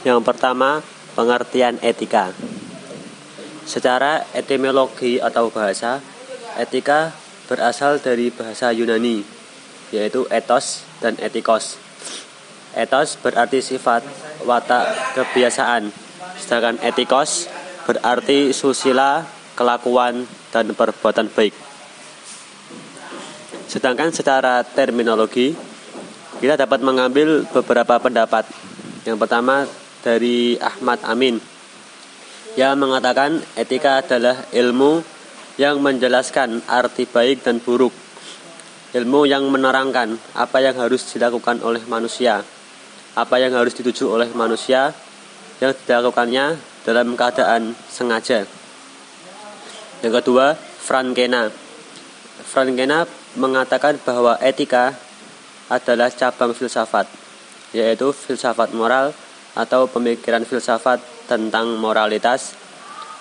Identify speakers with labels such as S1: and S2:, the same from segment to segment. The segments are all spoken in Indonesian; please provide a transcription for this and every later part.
S1: Yang pertama, pengertian etika. Secara etimologi atau bahasa, etika berasal dari bahasa Yunani, yaitu ethos dan etikos. Ethos berarti sifat, watak, kebiasaan, sedangkan etikos berarti susila, kelakuan, dan perbuatan baik. Sedangkan secara terminologi, kita dapat mengambil beberapa pendapat. Yang pertama dari Ahmad Amin, yang mengatakan etika adalah ilmu yang menjelaskan arti baik dan buruk, ilmu yang menerangkan apa yang harus dilakukan oleh manusia, apa yang harus dituju oleh manusia yang dilakukannya dalam keadaan sengaja. Yang kedua, Frankena mengatakan bahwa etika adalah cabang filsafat, yaitu filsafat moral atau pemikiran filsafat tentang moralitas,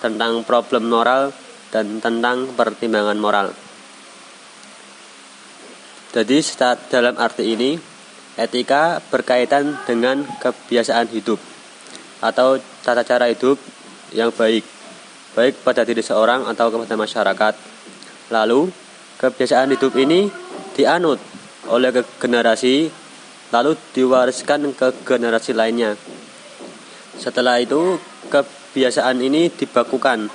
S1: tentang problem moral, dan tentang pertimbangan moral. Jadi dalam arti ini, etika berkaitan dengan kebiasaan hidup atau tata cara hidup yang baik pada diri seorang atau kepada masyarakat. Lalu, kebiasaan hidup ini dianut oleh generasi, lalu diwariskan ke generasi lainnya. Setelah itu, kebiasaan ini dibakukan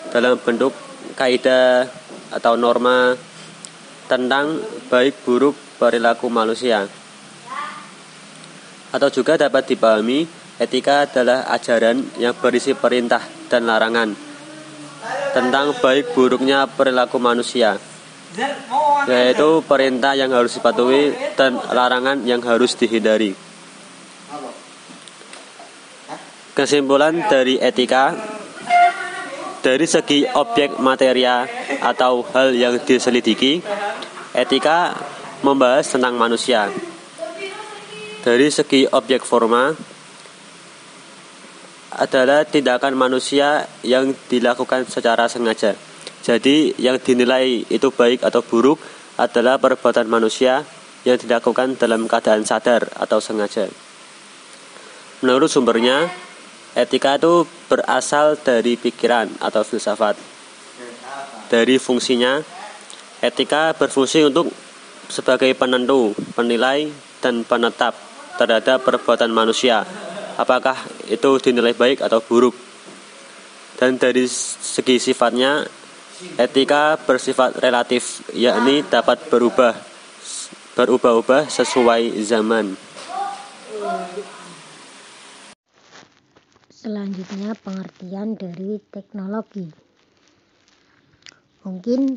S1: dalam bentuk kaidah atau norma tentang baik buruk perilaku manusia. Atau juga dapat dipahami, etika adalah ajaran yang berisi perintah dan larangan tentang baik buruknya perilaku manusia, yaitu perintah yang harus dipatuhi dan larangan yang harus dihindari. Kesimpulan dari etika, dari segi objek materia atau hal yang diselidiki, etika membahas tentang manusia. Dari segi objek forma, adalah tindakan manusia yang dilakukan secara sengaja. Jadi yang dinilai itu baik atau buruk adalah perbuatan manusia yang dilakukan dalam keadaan sadar atau sengaja. Menurut sumbernya, etika itu berasal dari pikiran atau filsafat. Dari fungsinya, etika berfungsi untuk sebagai penentu, penilai, dan penetap terhadap perbuatan manusia, apakah itu dinilai baik atau buruk. Dan dari segi sifatnya, etika bersifat relatif, yakni dapat berubah-ubah sesuai zaman.
S2: Selanjutnya, pengertian dari teknologi. Mungkin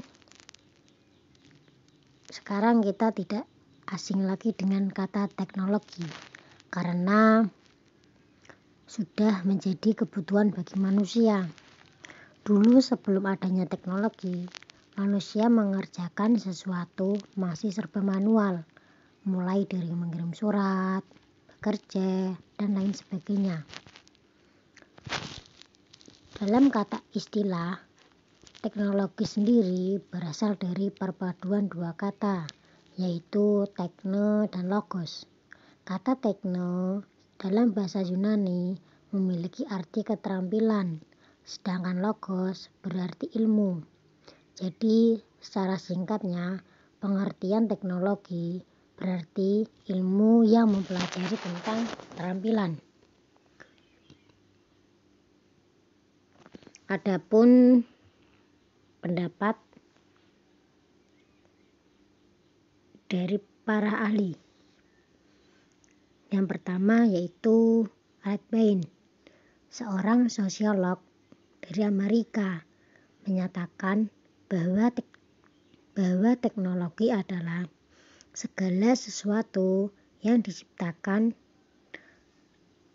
S2: sekarang kita tidak asing lagi dengan kata teknologi, karena sudah menjadi kebutuhan bagi manusia. Dulu sebelum adanya teknologi, manusia mengerjakan sesuatu masih serba manual, mulai dari mengirim surat, bekerja, dan lain sebagainya. Dalam kata istilah, teknologi sendiri berasal dari perpaduan dua kata, yaitu tekno dan logos. Kata tekno dalam bahasa Yunani memiliki arti keterampilan, sedangkan logos berarti ilmu. Jadi, secara singkatnya, pengertian teknologi berarti ilmu yang mempelajari tentang keterampilan. Adapun pendapat dari para ahli, yang pertama yaitu Alex Bain, seorang sosiolog dari Amerika, menyatakan bahwa teknologi adalah segala sesuatu yang diciptakan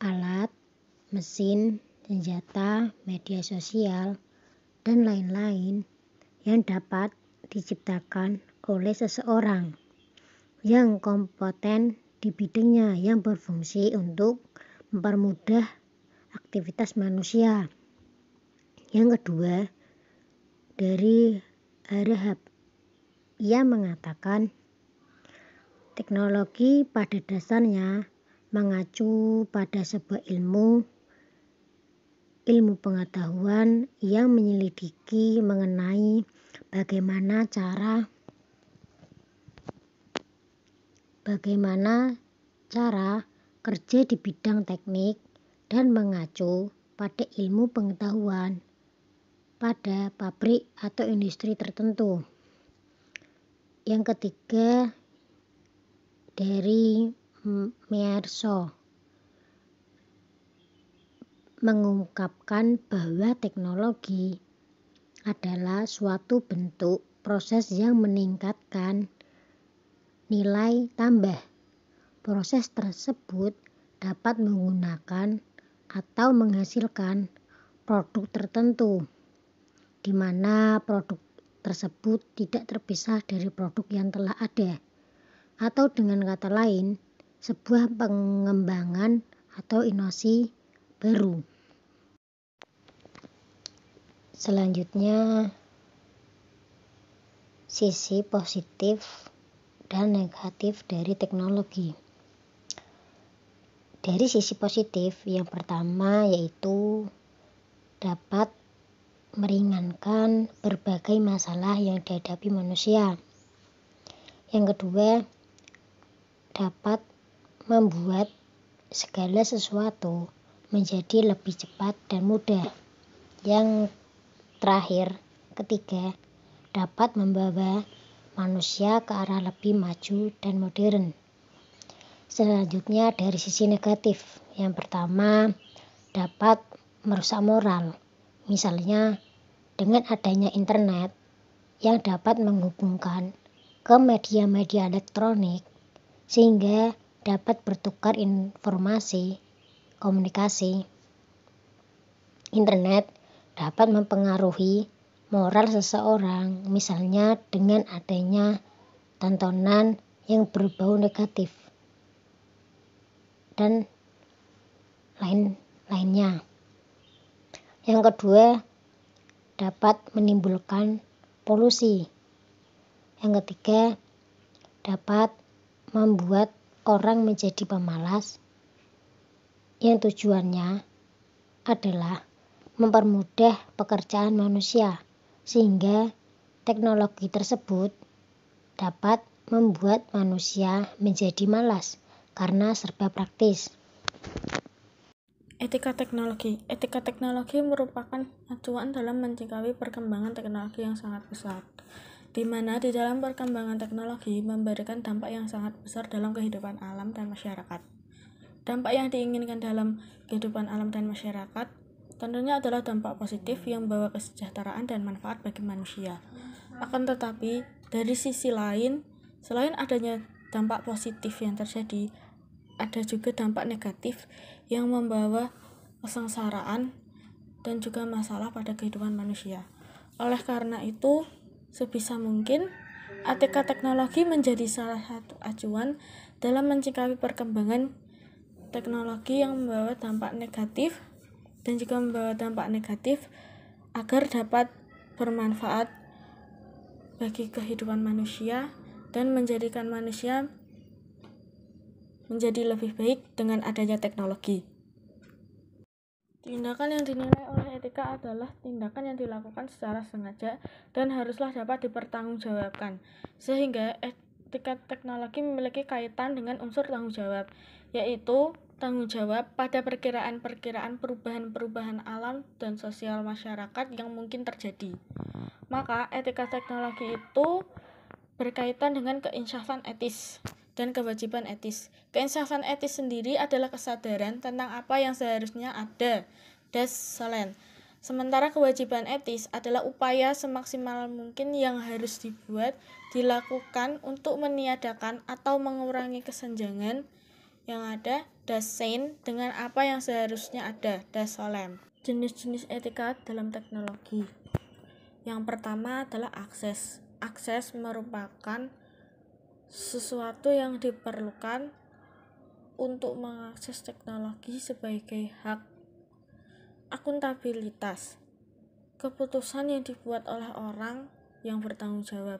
S2: alat, mesin, senjata, media sosial, dan lain-lain yang dapat diciptakan oleh seseorang yang kompeten di bidangnya, yang berfungsi untuk mempermudah aktivitas manusia. Yang kedua, dari Harahap, ia mengatakan teknologi pada dasarnya mengacu pada sebuah ilmu pengetahuan yang menyelidiki mengenai bagaimana cara kerja di bidang teknik dan mengacu pada ilmu pengetahuan pada pabrik atau industri tertentu. Yang ketiga, dari Mearso mengungkapkan bahwa teknologi adalah suatu bentuk proses yang meningkatkan nilai tambah. Proses tersebut dapat menggunakan atau menghasilkan produk tertentu, di mana produk tersebut tidak terpisah dari produk yang telah ada, atau dengan kata lain, sebuah pengembangan atau inovasi baru. Selanjutnya, sisi positif dan negatif dari teknologi. Dari sisi positif, yang pertama yaitu dapat meringankan berbagai masalah yang dihadapi manusia. Yang kedua, dapat membuat segala sesuatu menjadi lebih cepat dan mudah. Yang terakhir, ketiga, dapat membawa manusia ke arah lebih maju dan modern. Selanjutnya dari sisi negatif, yang pertama dapat merusak moral. Misalnya dengan adanya internet yang dapat menghubungkan ke media-media elektronik sehingga dapat bertukar informasi, komunikasi. Internet dapat mempengaruhi moral seseorang, misalnya dengan adanya tontonan yang berbau negatif dan lain-lainnya. Yang kedua, dapat menimbulkan polusi. Yang ketiga, dapat membuat orang menjadi pemalas yang tujuannya adalah mempermudah pekerjaan manusia, sehingga teknologi tersebut dapat membuat manusia menjadi malas karena serba praktis.
S3: Etika teknologi. Etika teknologi merupakan acuan dalam menyikapi perkembangan teknologi yang sangat pesat, di mana di dalam perkembangan teknologi memberikan dampak yang sangat besar dalam kehidupan alam dan masyarakat. Dampak yang diinginkan dalam kehidupan alam dan masyarakat tentunya adalah dampak positif yang membawa kesejahteraan dan manfaat bagi manusia. Akan tetapi, dari sisi lain, selain adanya dampak positif yang terjadi, ada juga dampak negatif yang membawa kesengsaraan dan juga masalah pada kehidupan manusia. Oleh karena itu, sebisa mungkin etika teknologi menjadi salah satu acuan dalam menyikapi perkembangan teknologi yang membawa dampak negatif dan juga membawa dampak negatif agar dapat bermanfaat bagi kehidupan manusia dan menjadikan manusia menjadi lebih baik dengan adanya teknologi. Tindakan yang dinilai oleh etika adalah tindakan yang dilakukan secara sengaja dan haruslah dapat dipertanggungjawabkan, sehingga etika teknologi memiliki kaitan dengan unsur tanggung jawab, yaitu tanggung jawab pada perkiraan-perkiraan perubahan-perubahan alam dan sosial masyarakat yang mungkin terjadi. Maka etika teknologi itu berkaitan dengan keinsafan etis dan kewajiban etis. Keinsafan etis sendiri adalah kesadaran tentang apa yang seharusnya ada, das Sollen. Sementara kewajiban etis adalah upaya semaksimal mungkin yang harus dilakukan untuk meniadakan atau mengurangi kesenjangan yang ada, das Sein, dengan apa yang seharusnya ada, das Sollen. Jenis-jenis etika dalam teknologi. Yang pertama adalah akses. Akses merupakan sesuatu yang diperlukan untuk mengakses teknologi sebagai hak. Akuntabilitas, keputusan yang dibuat oleh orang yang bertanggung jawab.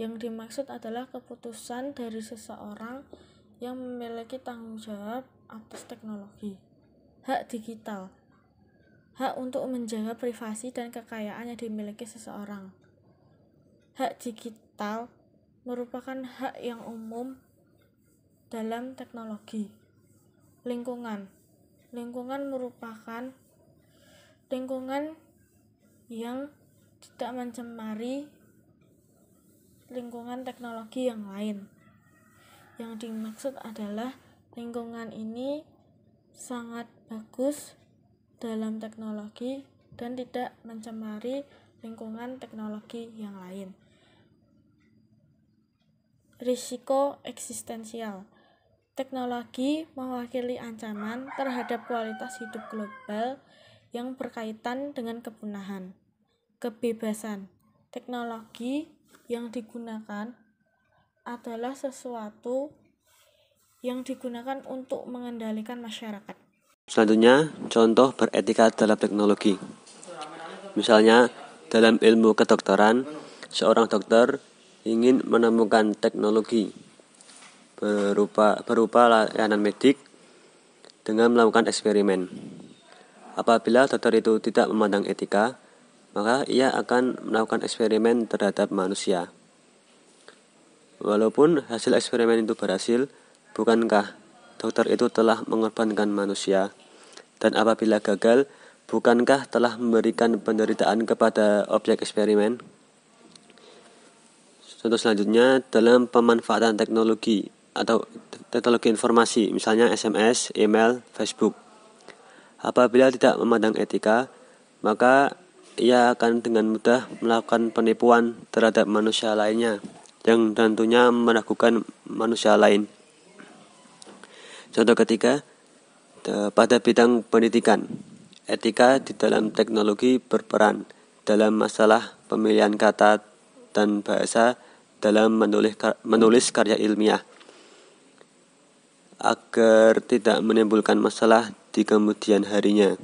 S3: Yang dimaksud adalah keputusan dari seseorang yang memiliki tanggung jawab atas teknologi. Hak digital, hak untuk menjaga privasi dan kekayaan yang dimiliki seseorang. Hak digital merupakan hak yang umum dalam teknologi. Lingkungan merupakan lingkungan yang tidak mencemari lingkungan teknologi yang lain. Yang dimaksud adalah lingkungan ini sangat bagus dalam teknologi dan tidak mencemari lingkungan teknologi yang lain. Risiko eksistensial. Teknologi mewakili ancaman terhadap kualitas hidup global yang berkaitan dengan kepunahan. Kebebasan. Teknologi yang digunakan adalah sesuatu yang digunakan untuk mengendalikan masyarakat.
S1: Selanjutnya, contoh beretika dalam teknologi. Misalnya, dalam ilmu kedokteran, seorang dokter ingin menemukan teknologi berupa layanan medik dengan melakukan eksperimen. Apabila dokter itu tidak memandang etika, maka ia akan melakukan eksperimen terhadap manusia. Walaupun hasil eksperimen itu berhasil, bukankah dokter itu telah mengorbankan manusia? Dan apabila gagal, bukankah telah memberikan penderitaan kepada objek eksperimen? Contoh selanjutnya, dalam pemanfaatan teknologi atau teknologi informasi, misalnya SMS, email, Facebook. Apabila tidak memandang etika, maka ia akan dengan mudah melakukan penipuan terhadap manusia lainnya, yang tentunya meragukan manusia lain. Contoh ketiga, pada bidang pendidikan, etika di dalam teknologi berperan dalam masalah pemilihan kata dan bahasa dalam menulis karya ilmiah, agar tidak menimbulkan masalah di kemudian harinya.